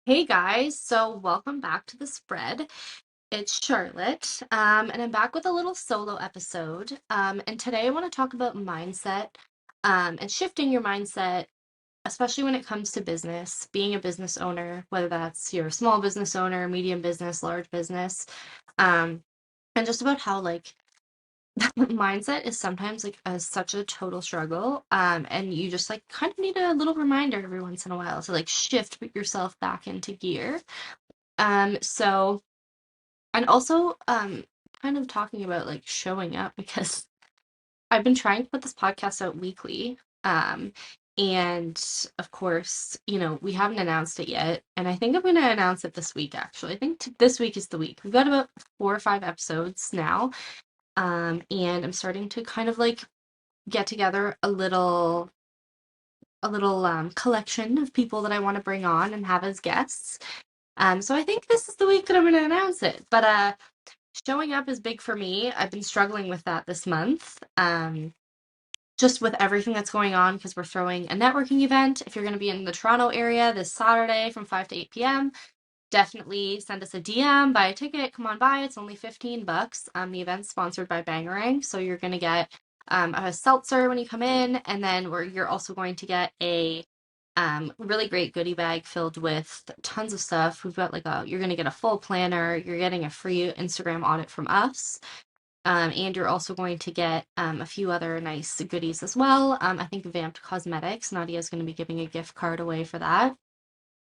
Hey guys, so welcome back to the spread. It's Charlotte, and I'm back with a little solo episode. And today I want to talk about mindset, and shifting your mindset, especially when it comes to business, being a business owner, whether that's you're a small business owner, medium business, large business, um, and just about how mindset is sometimes such a total struggle, and you just like kind of need a little reminder every once in a while to like shift yourself back into gear. So and also kind of talking about like showing up because I've been trying to put this podcast out weekly. And of course, we haven't announced it yet, and I think I'm going to announce it this week actually. I think this week is the week. We've got about 4 or 5 episodes now. And I'm starting to kind of like get together a little collection of people that I want to bring on and have as guests. So I think this is the week that I'm going to announce it. But showing up is big for me. I've been struggling with that this month. Just with everything that's going on, because we're throwing a networking event. If you're going to be in the Toronto area this Saturday from 5 to 8 p.m., definitely send us a DM, buy a ticket, come on by. It's only $15. The event's sponsored by Bangarang, so you're going to get a seltzer when you come in, and then you're also going to get a really great goodie bag filled with tons of stuff. We've got you're going to get a full planner, you're getting a free Instagram audit from us. And you're also going to get a few other nice goodies as well. I think Vamped Cosmetics, Nadia is going to be giving a gift card away for that.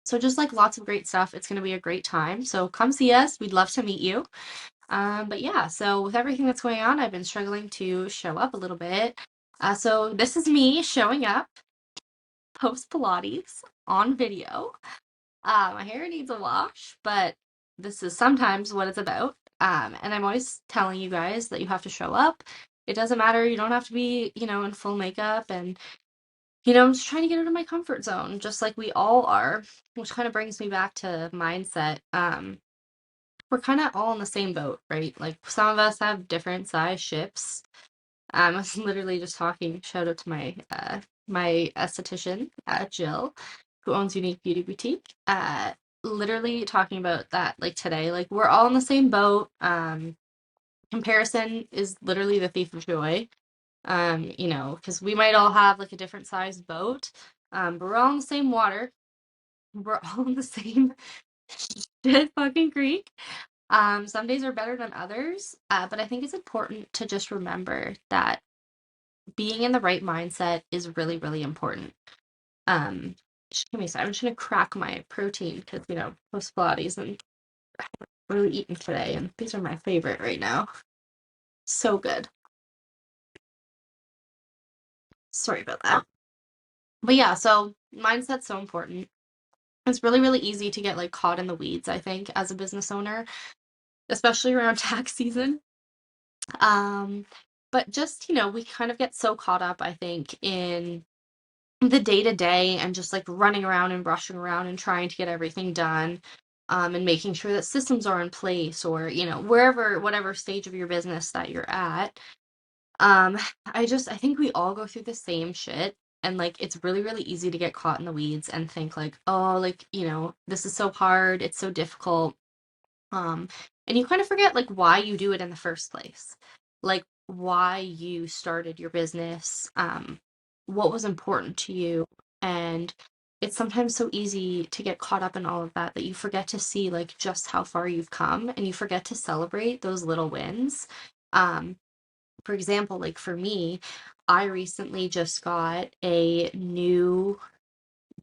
So just like lots of great stuff. It's going to be a great time. So come see us. We'd love to meet you. But yeah, so with everything that's going on, I've been struggling to show up a little bit. So this is me showing up post Pilates on video. My hair needs a wash, but this is sometimes what it's about. And I'm always telling you guys that you have to show up. It doesn't matter. You don't have to be, in full makeup. And, I'm just trying to get out of my comfort zone, just like we all are, which kind of brings me back to mindset. We're kind of all in the same boat, right? Like some of us have different size ships. I was literally just talking, shout out to my esthetician, Jill, who owns Unique Beauty Boutique. Literally talking about that like today. Like we're all in the same boat. Comparison is literally the thief of joy. Because we might all have like a different sized boat. But we're all in the same water. We're all in the same shit fucking creek. Some days are better than others. But I think it's important to just remember that being in the right mindset is really, really important. Um, just give me a second. I'm just gonna crack my protein because post Pilates and really eating today, and these are my favorite right now. So good. Sorry about that. But yeah, so mindset's so important. It's really, really easy to get like caught in the weeds, I think, as a business owner, especially around tax season. Um, but just, we kind of get so caught up, I think, in the day to day and just like running around and rushing around and trying to get everything done, and making sure that systems are in place or, whatever stage of your business that you're at. Um, I think we all go through the same shit. And like it's really, really easy to get caught in the weeds and think like, oh, like, this is so hard, it's so difficult. Um, and you kind of forget like why you do it in the first place. Like why you started your business, what was important to you. And it's sometimes so easy to get caught up in all of that that you forget to see like just how far you've come and you forget to celebrate those little wins. Um, for example, like for me, I recently just got a new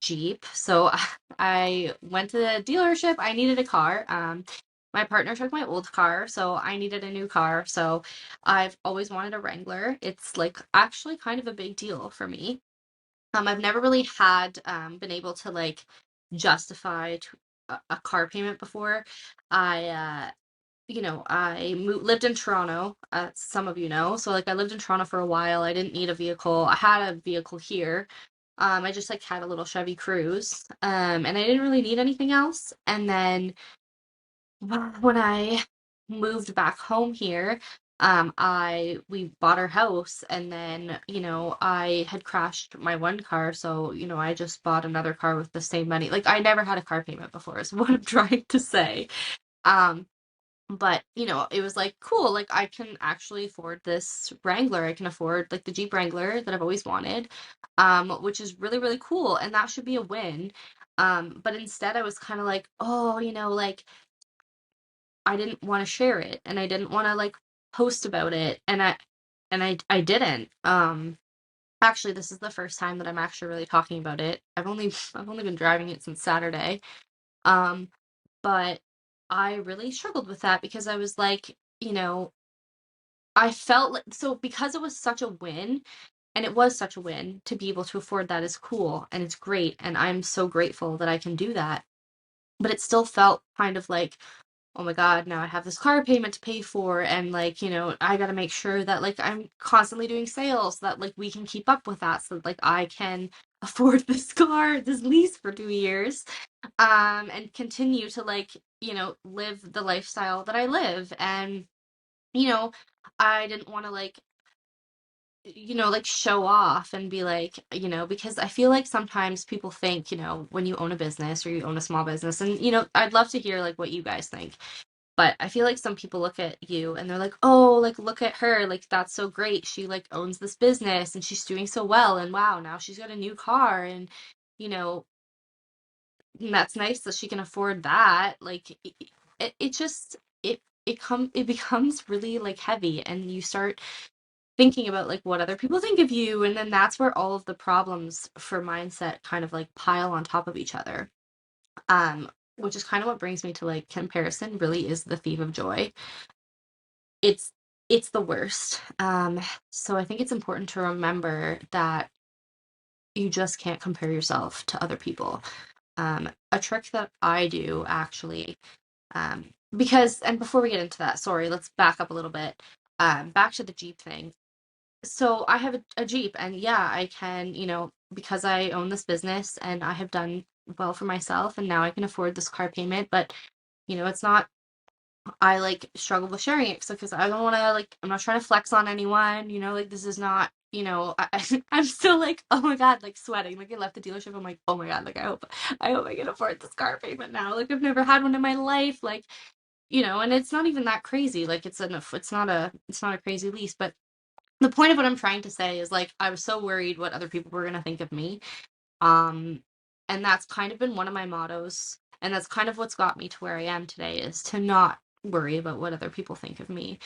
Jeep. So I went to the dealership. I needed a car. My partner took my old car, so I needed a new car. So I've always wanted a Wrangler. It's like actually kind of a big deal for me. I've never really had been able to like justify a car payment before. I lived in Toronto, some of you know. So like I lived in Toronto for a while. I didn't need a vehicle. I had a vehicle here. I just like had a little Chevy Cruze. And I didn't really need anything else. And then when I moved back home here, We bought our house, and then, I had crashed my one car, so, I just bought another car with the same money. Like, I never had a car payment before, is what I'm trying to say. Um, but, it was like, cool, like I can actually afford this Wrangler. I can afford like the Jeep Wrangler that I've always wanted, which is really, really cool, and that should be a win. But instead I was kind of like, oh, like I didn't want to share it, and I didn't want to like post about it, and I didn't. Actually, this is the first time that I'm actually really talking about it. I've only been driving it since Saturday. Um, but I really struggled with that because I was like, I felt like, so because it was such a win, and it was such a win to be able to afford that is cool and it's great, and I'm so grateful that I can do that. But it still felt kind of like, oh my God, now I have this car payment to pay for, and like, I got to make sure that like I'm constantly doing sales so that like we can keep up with that, so that like I can afford this car, this lease for 2 years, and continue to like, live the lifestyle that I live. And, you know, I didn't want to like, like show off and be like, because I feel like sometimes people think, when you own a business or you own a small business, and, I'd love to hear like what you guys think. But I feel like some people look at you and they're like, oh, like, look at her. Like, that's so great. She, like, owns this business and she's doing so well. And wow, now she's got a new car. And, you know, and that's nice that she can afford that. Like, it just, it becomes really, like, heavy. And you start thinking about, like, what other people think of you. And then that's where all of the problems for mindset kind of, like, pile on top of each other. Which is kind of what brings me to, like, comparison really is the thief of joy. it's it's the worst. So I think it's important to remember that you just can't compare yourself to other people. A trick that I do actually, because, and before we get into that, sorry, let's back up a little bit. Back to the Jeep thing. So I have a Jeep, and yeah, I can, because I own this business and I have done well for myself, and now I can afford this car payment, but it's not. I like struggle with sharing it because I don't want to like, I'm not trying to flex on anyone, like this is not, I'm still like, oh my God, like sweating. Like I left the dealership, I'm like, oh my God, like I hope I can afford this car payment now. Like I've never had one in my life, like, and it's not even that crazy. Like it's not a crazy lease, but the point of what I'm trying to say is like I was so worried what other people were gonna think of me. um, and that's kind of been one of my mottos. And that's kind of what's got me to where I am today, is to not worry about what other people think of me.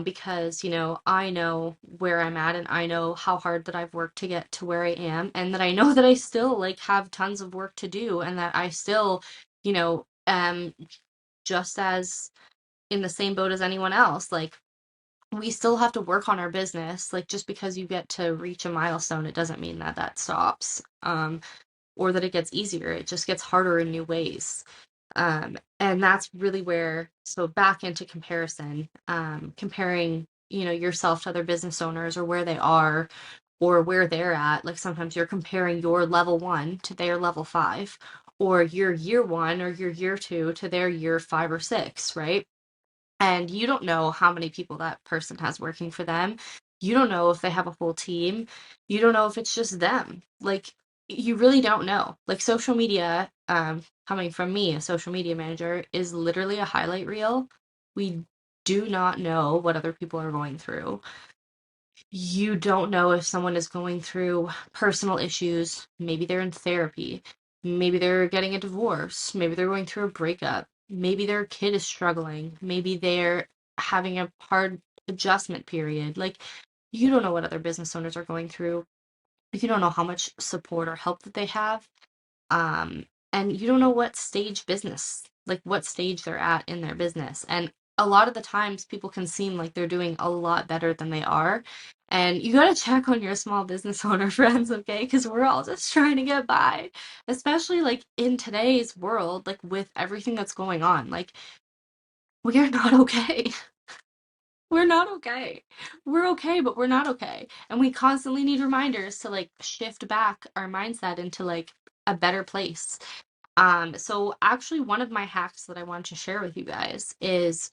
Because, I know where I'm at, and I know how hard that I've worked to get to where I am, and that I know that I still like have tons of work to do, and that I still, am just as in the same boat as anyone else. Like, we still have to work on our business. Like, just because you get to reach a milestone, it doesn't mean that that stops. Or that it gets easier. It just gets harder in new ways. And that's really where, so back into comparison, comparing, yourself to other business owners, or where they are, or where they're at. Like sometimes you're comparing your level 1 to their level 5, or your year 1 or your year 2 to their year 5 or 6, right? And you don't know how many people that person has working for them. You don't know if they have a whole team. You don't know if it's just them. Like, you really don't know. Like, social media, coming from me, a social media manager, is literally a highlight reel. We do not know what other people are going through. You don't know if someone is going through personal issues. Maybe they're in therapy. Maybe they're getting a divorce. Maybe they're going through a breakup. Maybe their kid is struggling. Maybe they're having a hard adjustment period. Like, you don't know what other business owners are going through. You don't know how much support or help that they have. um and you don't know what stage they're at in their business. And a lot of the times people can seem like they're doing a lot better than they are, and you got to check on your small business owner friends, okay? Because we're all just trying to get by, especially like in today's world, like with everything that's going on. Like, we are not okay. We're not okay. We're okay, but we're not okay. And we constantly need reminders to like shift back our mindset into like a better place. So actually one of my hacks that I wanted to share with you guys is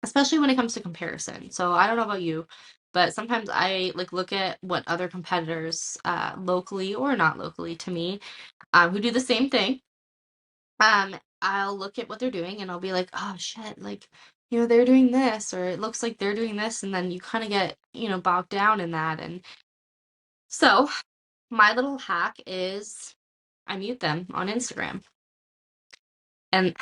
especially when it comes to comparison. So I don't know about you, but sometimes I like look at what other competitors, locally or not locally to me, who do the same thing. I'll look at what they're doing and I'll be like, oh shit, like, they're doing this, or it looks like they're doing this, and then you kind of get, bogged down in that. And so my little hack is I mute them on Instagram. And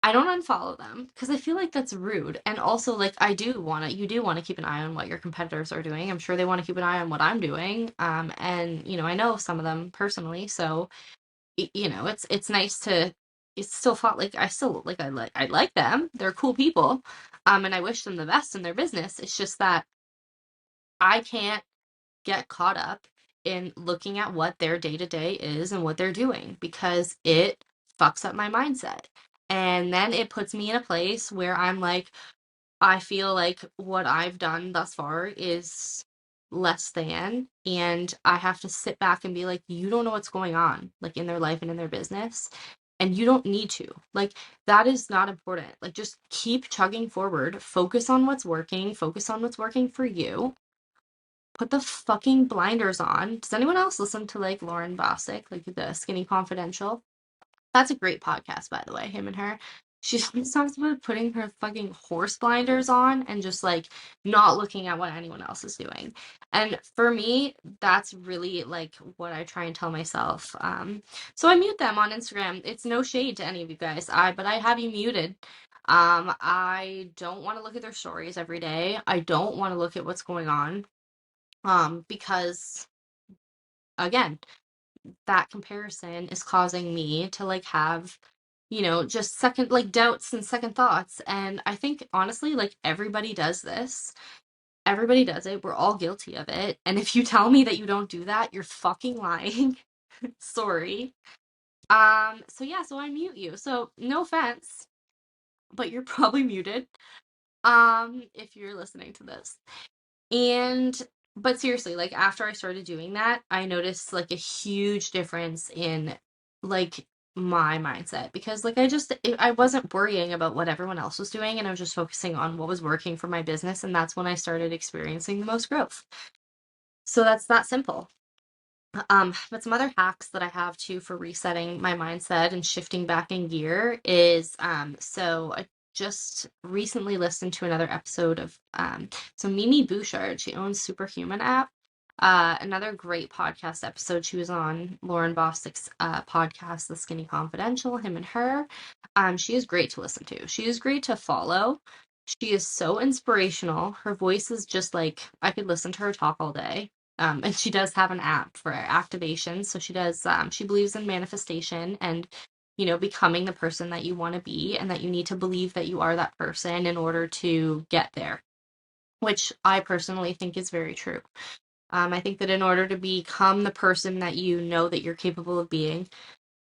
I don't unfollow them because I feel like that's rude. And also, like, you do want to keep an eye on what your competitors are doing. I'm sure they want to keep an eye on what I'm doing. And, I know some of them personally. So, it's nice to, it's still fun. Like, I like them. They're cool people. And I wish them the best in their business. It's just that I can't get caught up in looking at what their day to day is and what they're doing because it fucks up my mindset. And then it puts me in a place where I'm like, I feel like what I've done thus far is less than, and I have to sit back and be like, you don't know what's going on, like in their life and in their business. And you don't need to. Like, that is not important. Like, just keep chugging forward. Focus on what's working. Focus on what's working for you. Put the fucking blinders on. Does anyone else listen to like Lauren Bosick, like the Skinny Confidential? That's a great podcast, by the way, him and her. She always talks about putting her fucking horse blinders on and just like not looking at what anyone else is doing. And for me, that's really like what I try and tell myself. So I mute them on Instagram. It's no shade to any of you guys. But I have you muted. I don't want to look at their stories every day. I don't want to look at what's going on. Because again, that comparison is causing me to like have, just second like doubts and second thoughts. And I think honestly, like everybody does this. Everybody does it. We're all guilty of it. And if you tell me that you don't do that, you're fucking lying. Sorry. So yeah, so I mute you. So no offense, but you're probably muted. If you're listening to this. And but seriously, like after I started doing that, I noticed like a huge difference in like my mindset because like I wasn't worrying about what everyone else was doing and I was just focusing on what was working for my business, and that's when I started experiencing the most growth. So that's that simple. But some other hacks that I have too for resetting my mindset and shifting back in gear is so I just recently listened to another episode of so Mimi Bouchard, she owns Superhuman app. Another great podcast episode. She was on Lauren Bostic's podcast, The Skinny Confidential, him and her. She is great to listen to. She is great to follow. She is so inspirational. Her voice is just like I could listen to her talk all day. And she does have an app for activation. So she believes in manifestation and, becoming the person that you want to be, and that you need to believe that you are that person in order to get there, which I personally think is very true. I think that in order to become the person that you know that you're capable of being,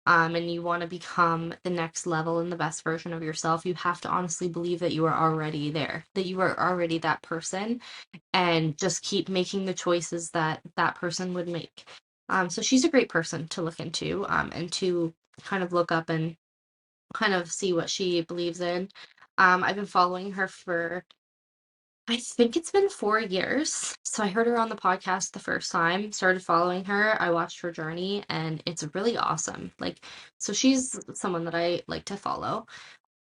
and you want to become the next level and the best version of yourself, you have to honestly believe that you are already there, that you are already that person, and just keep making the choices that that person would make. So she's a great person to look into, and to kind of look up and kind of see what she believes in. I've been following her for, I think it's been 4 years. So I heard her on the podcast the first time, started following her. I watched her journey and it's really awesome. Like, so she's someone that I like to follow.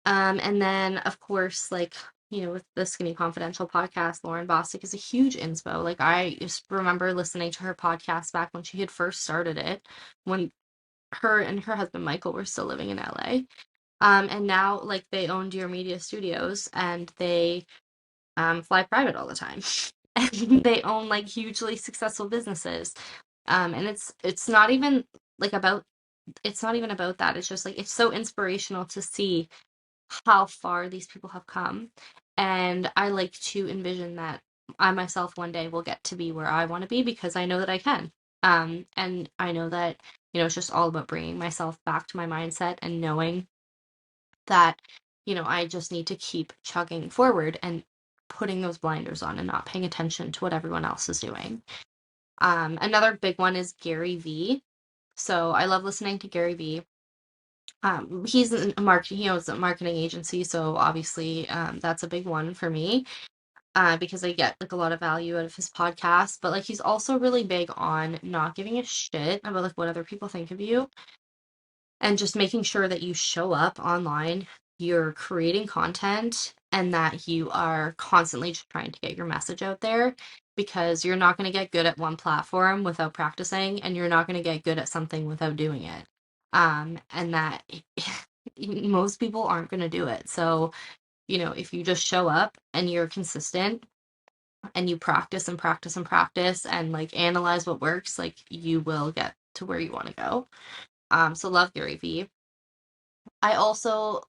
And then of course, like, with the Skinny Confidential podcast, Lauren Bostic is a huge inspo. Like I just remember listening to her podcast back when she had first started it, when her and her husband Michael were still living in LA. And now like they own Dear Media Studios and they fly private all the time. And they own like hugely successful businesses. And it's not even like about it's not even about that. It's just like it's so inspirational to see how far these people have come. And I like to envision that I myself one day will get to be where I want to be because I know that I can. And I know that, it's just all about bringing myself back to my mindset and knowing that, I just need to keep chugging forward and putting those blinders on and not paying attention to what everyone else is doing. Another big one is Gary Vee. So I love listening to Gary Vee. He's in a marketing, he owns a marketing agency, so obviously that's a big one for me, because I get like a lot of value out of his podcast. But like he's also really big on not giving a shit about like what other people think of you, and just making sure that you show up online, you're creating content, and that you are constantly just trying to get your message out there, because you're not going to get good at one platform without practicing, and you're not going to get good at something without doing it. And that most people aren't going to do it. So, if you just show up and you're consistent and you practice and practice and practice and like analyze what works, like you will get to where you want to go. So love Gary Vee. I also,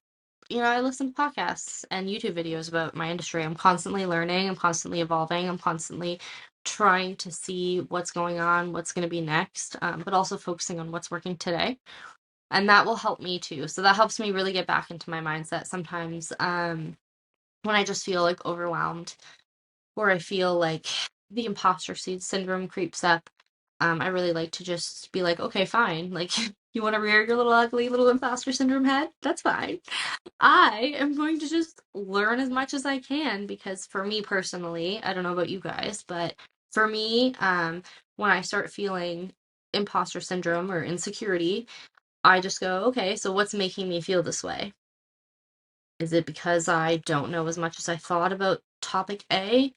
I listen to podcasts and YouTube videos about my industry. I'm constantly learning, I'm constantly evolving, I'm constantly trying to see what's going on, what's going to be next, but also focusing on what's working today. And that will help me too. So that helps me really get back into my mindset sometimes, when I just feel like overwhelmed, or I feel like the imposter syndrome creeps up. I really like to just be like, okay, fine. Like, you want to rear your little ugly little imposter syndrome head? That's fine. I am going to just learn as much as I can, because for me personally, I don't know about you guys, but for me, when I start feeling imposter syndrome or insecurity, I just go, okay, so what's making me feel this way? Is it because I don't know as much as I thought about topic A?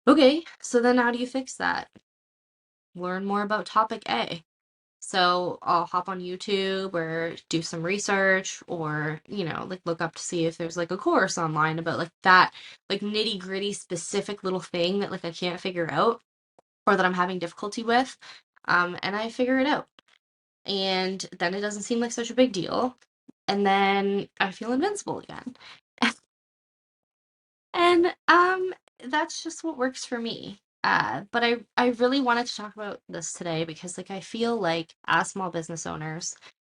Okay, so then how do you fix that? Learn more about topic A. So I'll hop on YouTube or do some research, or, like look up to see if there's like a course online about like that, like nitty gritty specific little thing that like I can't figure out or that I'm having difficulty with. And I figure it out. And then it doesn't seem like such a big deal. And then I feel invincible again. And that's just what works for me. But I really wanted to talk about this today because like I feel like as small business owners,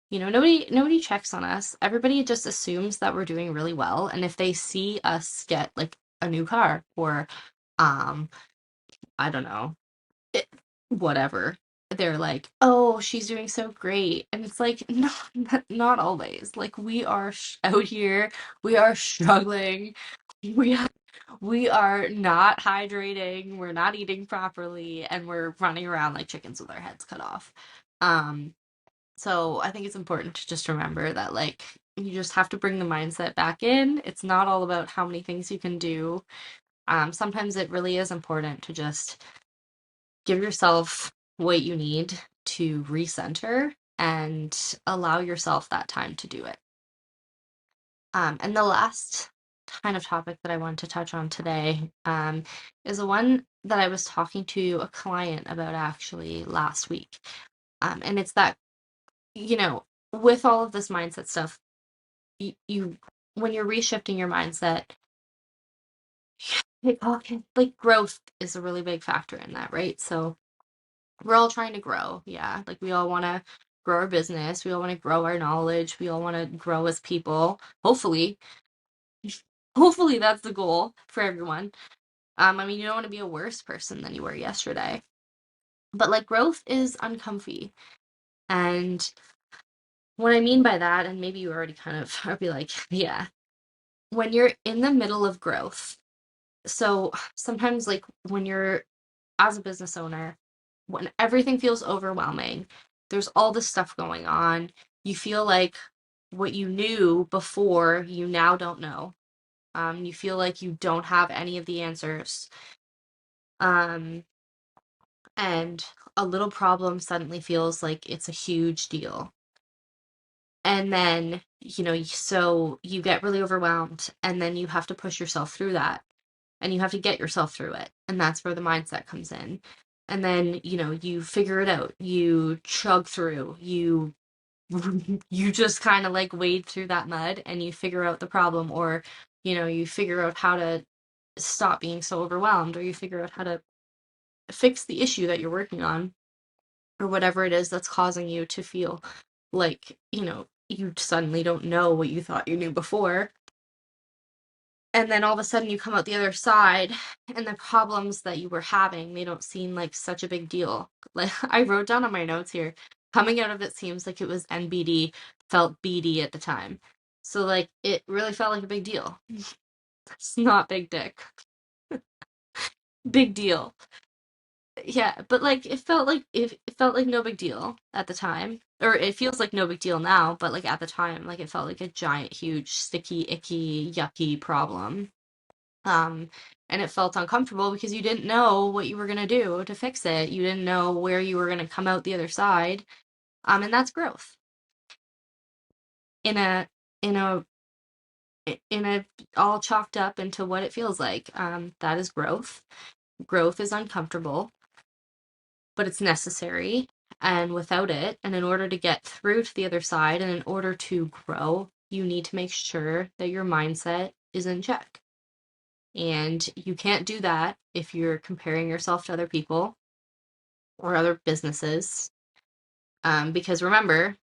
nobody checks on us. Everybody just assumes that we're doing really well. And if they see us get like a new car or um I don't know, it, whatever, they're like, oh, she's doing so great. And it's like, no, not always. Like we are out here, we are struggling. We we are not hydrating, we're not eating properly, and we're running around like chickens with our heads cut off. Um, so I think it's important to just remember that like you just have to bring the mindset back in. It's not all about how many things you can do. Sometimes it really is important to just give yourself what you need to recenter and allow yourself that time to do it. And the last kind of topic that I want to touch on today, is the one that I was talking to a client about actually last week. And it's that, with all of this mindset stuff, you when you're reshifting your mindset, like growth is a really big factor in that, right? So we're all trying to grow. Yeah. Like we all want to grow our business. We all want to grow our knowledge. We all want to grow as people. Hopefully that's the goal for everyone. I mean, you don't want to be a worse person than you were yesterday. But like growth is uncomfy. And what I mean by that, and maybe you already kind of are be like, yeah, when you're in the middle of growth. So sometimes like when you're as a business owner, when everything feels overwhelming, there's all this stuff going on. You feel like what you knew before, you now don't know. You feel like you don't have any of the answers. Um, and a little problem suddenly feels like it's a huge deal. And then, so you get really overwhelmed, and then you have to push yourself through that, and you have to get yourself through it. And that's where the mindset comes in. And then, you figure it out, you chug through, you you just kind of like wade through that mud and you figure out the problem, or you figure out how to stop being so overwhelmed, or you figure out how to fix the issue that you're working on, or whatever it is that's causing you to feel like, you suddenly don't know what you thought you knew before. And then all of a sudden you come out the other side, and the problems that you were having, they don't seem like such a big deal. Like I wrote down on my notes here, coming out of it seems like it was NBD felt beady at the time. So like it really felt like a big deal. It's not big dick. Big deal. Yeah, but like it felt like no big deal at the time. Or it feels like no big deal now, but like at the time, like it felt like a giant, huge, sticky, icky, yucky problem. Um, and it felt uncomfortable because you didn't know what you were gonna do to fix it. You didn't know where you were gonna come out the other side. And that's growth in a in a in a all chalked up into what it feels like. That is growth. Growth is uncomfortable, but it's necessary. And without it, and in order to get through to the other side, and in order to grow, you need to make sure that your mindset is in check. And you can't do that if you're comparing yourself to other people or other businesses. Because remember,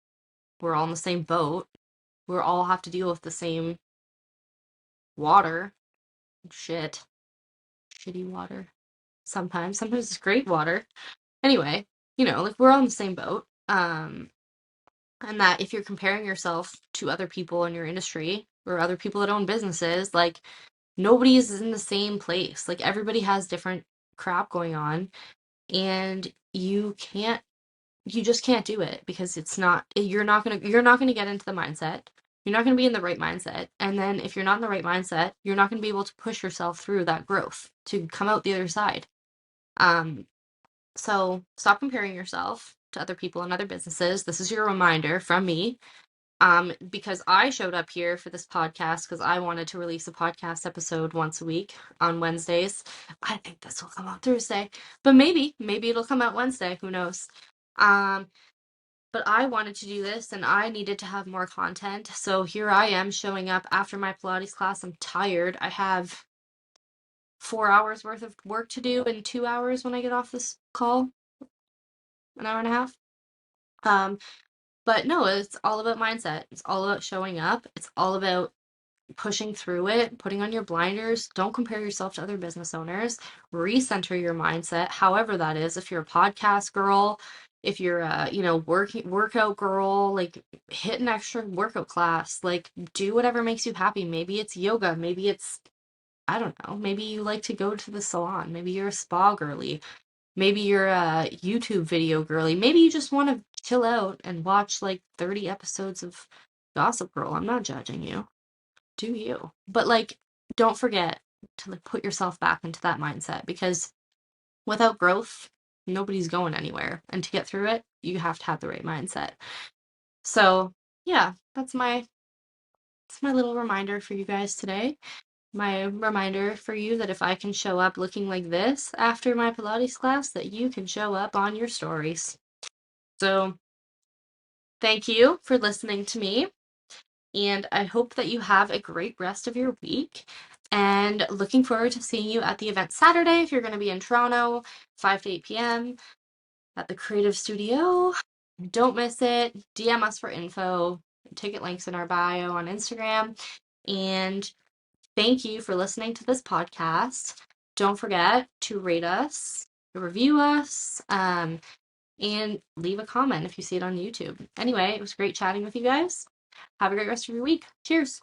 we're all in the same boat. We all have to deal with the same water. Shit. Shitty water. Sometimes it's great water. Anyway, like we're all in the same boat. And that if you're comparing yourself to other people in your industry or other people that own businesses, like nobody is in the same place. Like everybody has different crap going on, and you just can't do it because you're not gonna get into the mindset. You're not gonna be in the right mindset. And then if you're not in the right mindset, you're not gonna be able to push yourself through that growth to come out the other side. Um, so stop comparing yourself to other people and other businesses. This is your reminder from me. Because I showed up here for this podcast because I wanted to release a podcast episode once a week on Wednesdays. I think this will come out Thursday, but maybe it'll come out Wednesday. Who knows? Um, but I wanted to do this and I needed to have more content. So here I am showing up after my Pilates class. I'm tired. I have 4 hours worth of work to do in 2 hours when I get off this call, an hour and a half. But no, it's all about mindset. It's all about showing up. It's all about pushing through it, putting on your blinders. Don't compare yourself to other business owners. Recenter your mindset, however that is. If you're a podcast girl, if you're a, workout girl, like hit an extra workout class, like do whatever makes you happy. Maybe it's yoga, maybe it's, I don't know, maybe you like to go to the salon, maybe you're a spa girly, maybe you're a YouTube video girly, maybe you just want to chill out and watch like 30 episodes of Gossip Girl. I'm not judging you. Do you? But like, don't forget to like put yourself back into that mindset because without growth, nobody's going anywhere. And to get through it, you have to have the right mindset. So yeah, that's my little reminder for you guys today. My reminder for you that if I can show up looking like this after my Pilates class, that you can show up on your stories. So thank you for listening to me. And I hope that you have a great rest of your week. And looking forward to seeing you at the event Saturday if you're going to be in Toronto, 5 to 8 p.m. at the Creative Studio. Don't miss it. DM us for info. Ticket links in our bio on Instagram. And thank you for listening to this podcast. Don't forget to rate us, review us, and leave a comment if you see it on YouTube. Anyway, it was great chatting with you guys. Have a great rest of your week. Cheers.